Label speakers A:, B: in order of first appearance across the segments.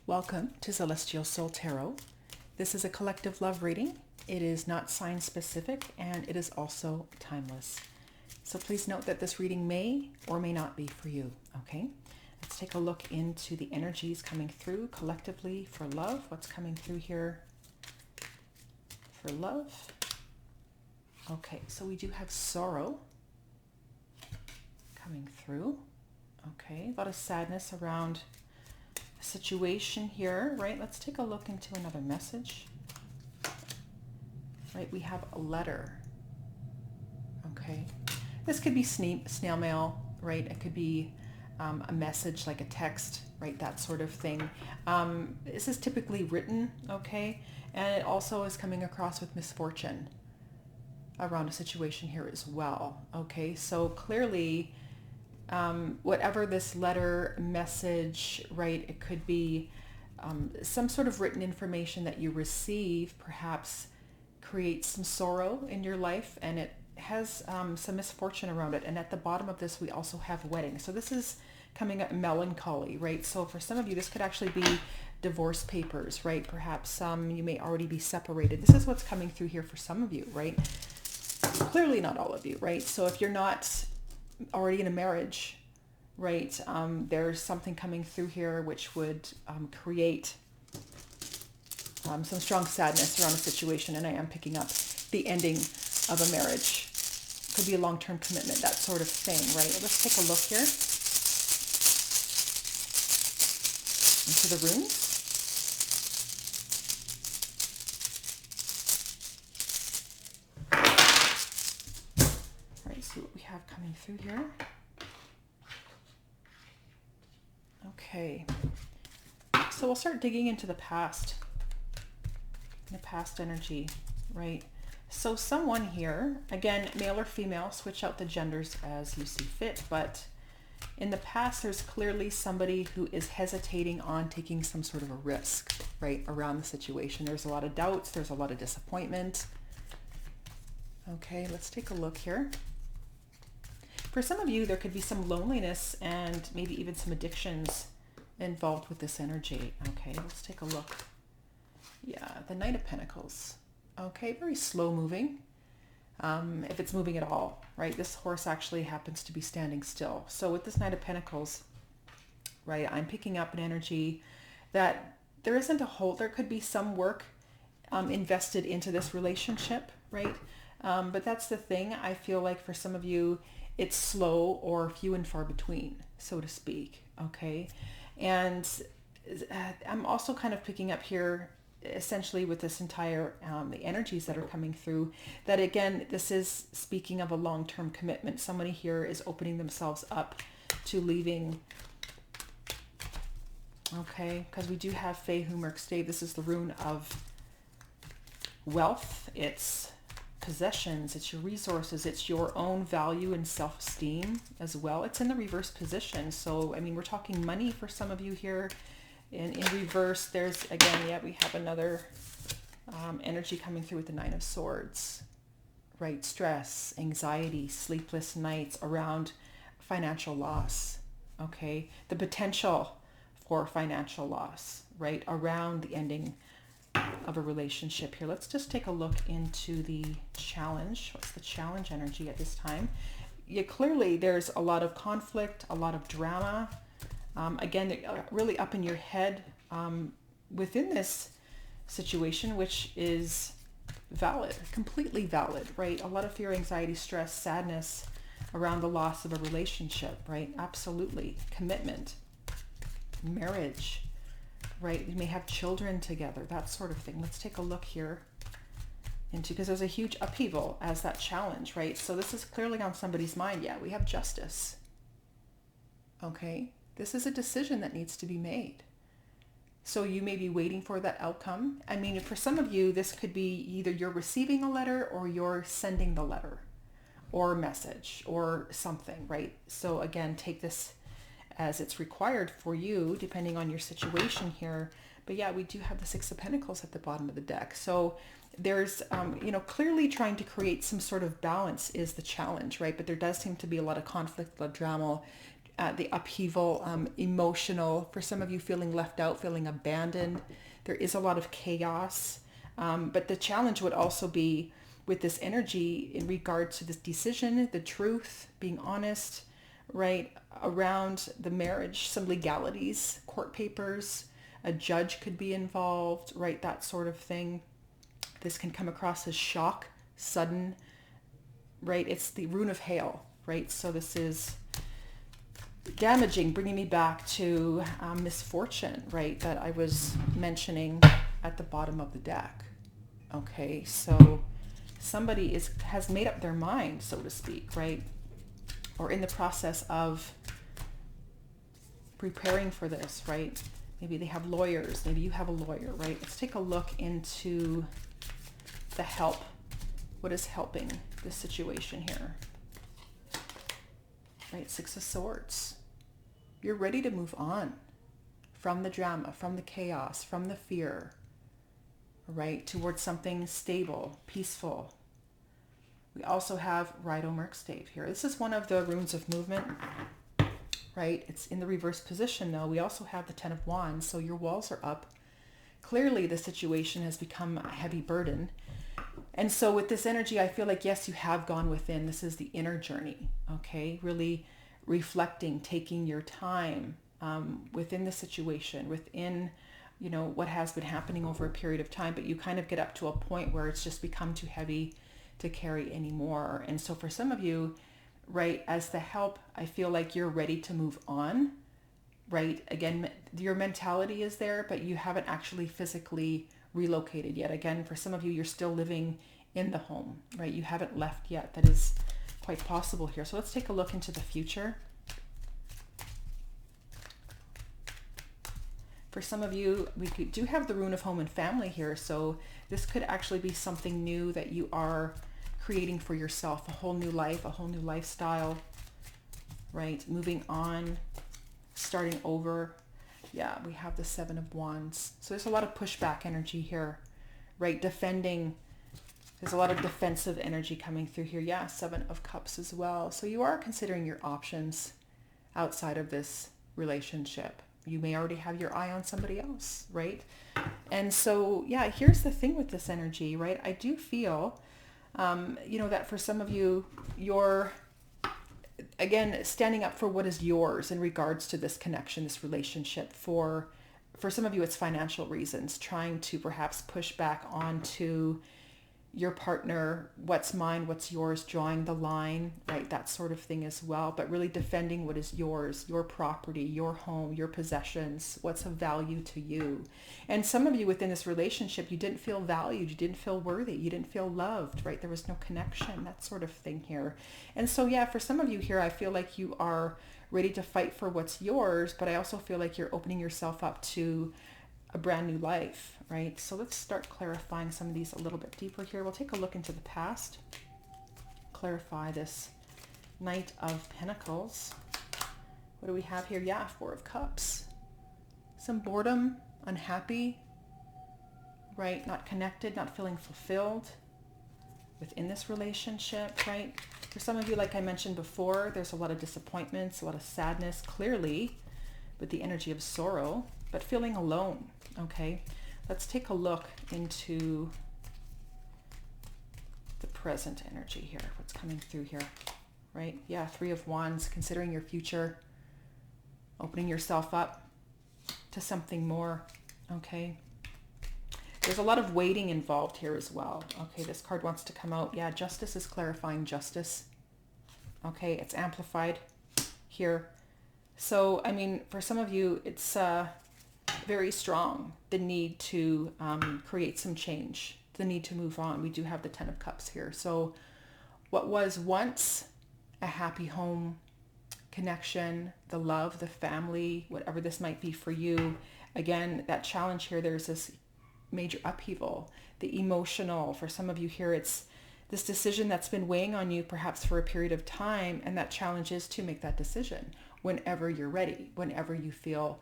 A: Welcome to Celestial Soul Tarot. This is a collective love reading. It is not sign specific and it is also timeless. So please note that this reading may or may not be for you, okay? Let's take a look into the energies coming through collectively for love. What's coming through here for love? Okay, so we do have sorrow coming through. Okay, a lot of sadness around situation here, right? Let's take a look into another message. Right, we have a letter. Okay, this could be snail mail, right? It could be a message like a text, right? That sort of thing. This is typically written, okay? And it also is coming across with misfortune around a situation here as well, okay? So clearly, whatever this letter, message, right, it could be some sort of written information that you receive, perhaps creates some sorrow in your life, and it has some misfortune around it. And at the bottom of this, we also have wedding. So this is coming up melancholy, right? So for some of you, this could actually be divorce papers, right? Perhaps you may already be separated. This is what's coming through here for some of you, right? Clearly not all of you, right? So if you're not already in a marriage, right, there's something coming through here which would create some strong sadness around a situation, and I am picking up the ending of a marriage. Could be a long-term commitment, that sort of thing, right? Let's take a look here into the runes. See what we have coming through here. Okay, so we'll start digging into the past energy, right? So someone here, again, male or female, switch out the genders as you see fit, but in the past, there's clearly somebody who is hesitating on taking some sort of a risk, right, around the situation. There's a lot of doubts, there's a lot of disappointment. Okay, let's take a look here. For some of you, there could be some loneliness and maybe even some addictions involved with this energy. Okay, let's take a look. Yeah, the Knight of Pentacles. Okay, very slow moving, if it's moving at all, right? This horse actually happens to be standing still. So with this Knight of Pentacles, right, I'm picking up an energy that there isn't a whole, there could be some work invested into this relationship, right? But that's the thing. I feel like for some of you, it's slow or few and far between, so to speak, okay? And I'm also kind of picking up here, essentially with this entire, the energies that are coming through, that again, this is speaking of a long-term commitment. Somebody here is opening themselves up to leaving, okay? Because we do have Fey Humor Stave. This is the rune of wealth. It's possessions, it's your resources, it's your own value and self-esteem as well. It's in the reverse position. So, I mean, we're talking money for some of you here. In reverse, there's, again, yeah, we have another energy coming through with the Nine of Swords, right? Stress, anxiety, sleepless nights around financial loss, okay? The potential for financial loss, right? Around the ending of a relationship here. Let's just take a look into the challenge. What's the challenge energy at this time? Yeah, clearly there's a lot of conflict, a lot of drama. Again, really up in your head within this situation, which is valid, completely valid, right? A lot of fear, anxiety, stress, sadness around the loss of a relationship, right? Absolutely. Commitment, marriage, right? You may have children together, that sort of thing. Let's take a look here into, because there's a huge upheaval as that challenge, right? So this is clearly on somebody's mind. Yeah, we have justice. Okay, this is a decision that needs to be made. So you may be waiting for that outcome. I mean, for some of you, this could be either you're receiving a letter or you're sending the letter or message or something, right? So again, take this as it's required for you, depending on your situation here. But yeah, we do have the Six of Pentacles at the bottom of the deck. So there's, clearly trying to create some sort of balance is the challenge, right? But there does seem to be a lot of conflict, a lot of drama, the upheaval, emotional, for some of you feeling left out, feeling abandoned. There is a lot of chaos. But the challenge would also be with this energy in regards to this decision, the truth, being honest, right, around the marriage, some legalities, court papers, a judge could be involved, right, that sort of thing. This can come across as shock, sudden, right? It's the rune of hail, right? So this is damaging, bringing me back to misfortune, right, that I was mentioning at the bottom of the deck. Okay, so somebody has made up their mind, so to speak, right? Or in the process of preparing for this, right? Maybe they have lawyers, maybe you have a lawyer, right? Let's take a look into the help. What is helping this situation here? Right, Six of Swords. You're ready to move on from the drama, from the chaos, from the fear, right, towards something stable, peaceful. We also have Rido Merkstave here. This is one of the runes of movement, right? It's in the reverse position though. We also have the Ten of Wands, so your walls are up. Clearly the situation has become a heavy burden. And so with this energy, I feel like, yes, you have gone within. This is the inner journey, okay? Really reflecting, taking your time within the situation, within, you know, what has been happening over a period of time, but you kind of get up to a point where it's just become too heavy to carry anymore. And so for some of you, right, as the help, I feel like you're ready to move on, right? Again, your mentality is there, but you haven't actually physically relocated yet. Again, for some of you, you're still living in the home, right? You haven't left yet. That is quite possible here. So let's take a look into the future. For some of you, we do have the rune of home and family here. So this could actually be something new that you are creating for yourself, a whole new life, a whole new lifestyle, right? Moving on, starting over. Yeah, we have the Seven of Wands. So there's a lot of pushback energy here, right? Defending. There's a lot of defensive energy coming through here. Yeah, Seven of Cups as well. So you are considering your options outside of this relationship. You may already have your eye on somebody else, right? And so, yeah, here's the thing with this energy, right? I do feel, you know, that for some of you, you're, again, standing up for what is yours in regards to this connection, this relationship. For some of you, it's financial reasons, trying to perhaps push back onto your partner, what's mine, what's yours, drawing the line, right? That sort of thing as well, but really defending what is yours, your property, your home, your possessions, what's of value to you. And some of you within this relationship, you didn't feel valued, you didn't feel worthy, you didn't feel loved, right? There was no connection, that sort of thing here. And so, yeah, for some of you here, I feel like you are ready to fight for what's yours, but I also feel like you're opening yourself up to a brand new life, right? So let's start clarifying some of these a little bit deeper here. We'll take a look into the past, clarify this Knight of Pentacles. What do we have here? Yeah, Four of Cups. Some boredom, unhappy, right? Not connected, not feeling fulfilled within this relationship, right? For some of you, like I mentioned before, there's a lot of disappointments, a lot of sadness, clearly with the energy of sorrow, but feeling alone, okay? Let's take a look into the present energy here, what's coming through here, right? Yeah, Three of Wands, considering your future, opening yourself up to something more, okay? There's a lot of waiting involved here as well. Okay, this card wants to come out. Yeah, Justice is clarifying justice. Okay, it's amplified here. So, I mean, for some of you, it's very strong, the need to create some change, the need to move on. We do have the Ten of Cups here. So what was once a happy home connection, the love, the family, whatever this might be for you, again, that challenge here, there's this major upheaval, the emotional. For some of you here, it's this decision that's been weighing on you perhaps for a period of time, and that challenge is to make that decision whenever you're ready, whenever you feel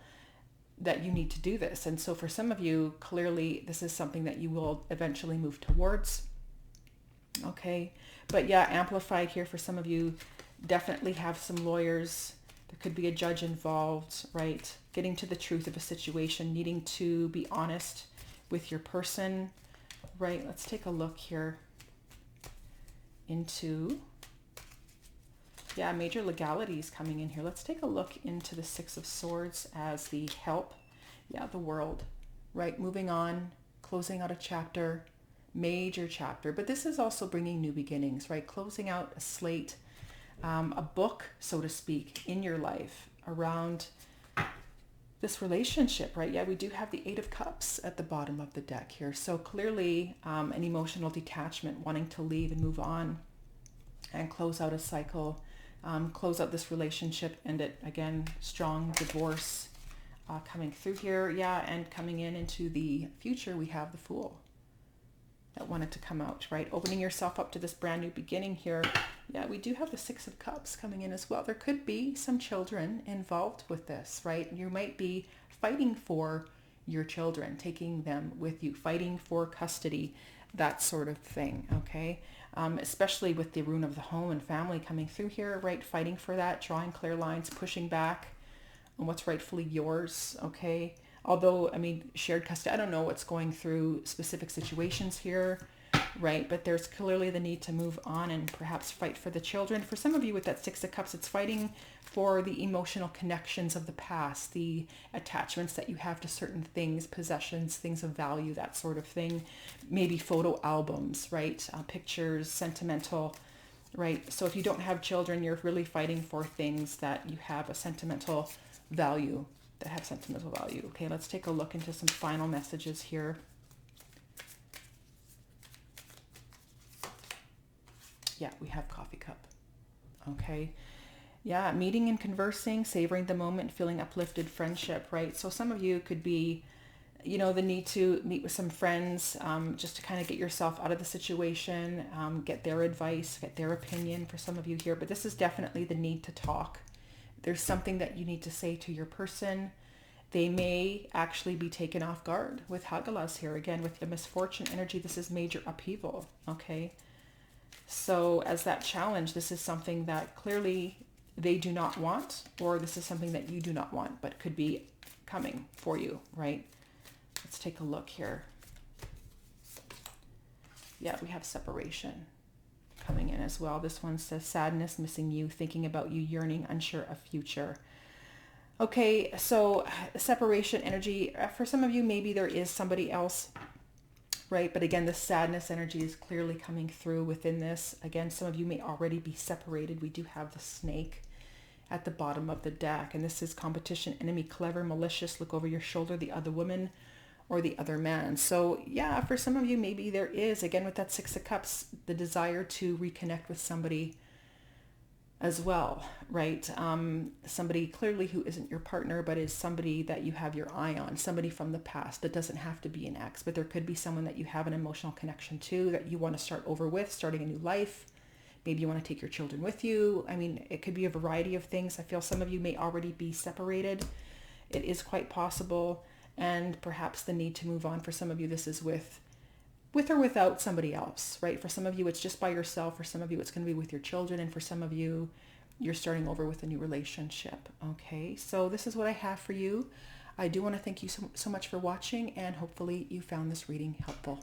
A: that you need to do this. And so for some of you, clearly this is something that you will eventually move towards. Okay, but yeah, amplified here for some of you, definitely have some lawyers. There could be a judge involved, right? Getting to the truth of a situation, needing to be honest with your person, right? Let's take a look here into, yeah, major legalities coming in here. Let's take a look into the Six of Swords as the help. Yeah, the world, right? Moving on, closing out a chapter, major chapter. But this is also bringing new beginnings, right? Closing out a slate, a book, so to speak, in your life around this relationship, right? Yeah, we do have the Eight of Cups at the bottom of the deck here. So clearly an emotional detachment, wanting to leave and move on and close out a cycle, close out this relationship, end it again, strong divorce coming through here. Yeah, and coming into the future, we have the Fool that wanted to come out, right? Opening yourself up to this brand new beginning here. Yeah, we do have the Six of Cups coming in as well. There could be some children involved with this, right? You might be fighting for your children, taking them with you, fighting for custody, that sort of thing, okay? Especially with the rune of the home and family coming through here, right? Fighting for that, drawing clear lines, pushing back on what's rightfully yours, okay? Although, I mean, shared custody, I don't know what's going through specific situations here, right? But there's clearly the need to move on and perhaps fight for the children. For some of you with that Six of Cups, it's fighting for the emotional connections of the past, the attachments that you have to certain things, possessions, things of value, that sort of thing. Maybe photo albums, right? Pictures, sentimental, right? So if you don't have children, you're really fighting for things that you have a sentimental value, that have sentimental value. Okay, let's take a look into some final messages here. Yeah, we have Coffee Cup. Okay. Yeah, meeting and conversing, savoring the moment, feeling uplifted, friendship, right? So some of you could be, you know, the need to meet with some friends, just to kind of get yourself out of the situation, get their advice, get their opinion for some of you here. But this is definitely the need to talk. There's something that you need to say to your person. They may actually be taken off guard with Hagalas here. Again, with the misfortune energy, this is major upheaval, okay? So as that challenge, this is something that clearly they do not want, or this is something that you do not want, but could be coming for you, right? Let's take a look here. Yeah, we have separation coming in as well. This one says sadness, missing you, thinking about you, yearning, unsure of future. Okay, so separation energy, for some of you, maybe there is somebody else, right? But again, the sadness energy is clearly coming through within this. Again, some of you may already be separated. We do have the Snake at the bottom of the deck, and this is competition, enemy, clever, malicious, look over your shoulder, the other woman or the other man. So yeah, for some of you, maybe there is, again, with that Six of Cups, the desire to reconnect with somebody as well, right? Somebody clearly who isn't your partner, but is somebody that you have your eye on, somebody from the past. That doesn't have to be an ex, but there could be someone that you have an emotional connection to, that you want to start over with, starting a new life. Maybe you want to take your children with you. I mean, it could be a variety of things. I feel some of you may already be separated. It is quite possible. And perhaps the need to move on. For some of you, this is with or without somebody else, right? For some of you, it's just by yourself. For some of you, it's going to be with your children. And for some of you, you're starting over with a new relationship. Okay, so this is what I have for you. I do want to thank you so much for watching, and hopefully you found this reading helpful.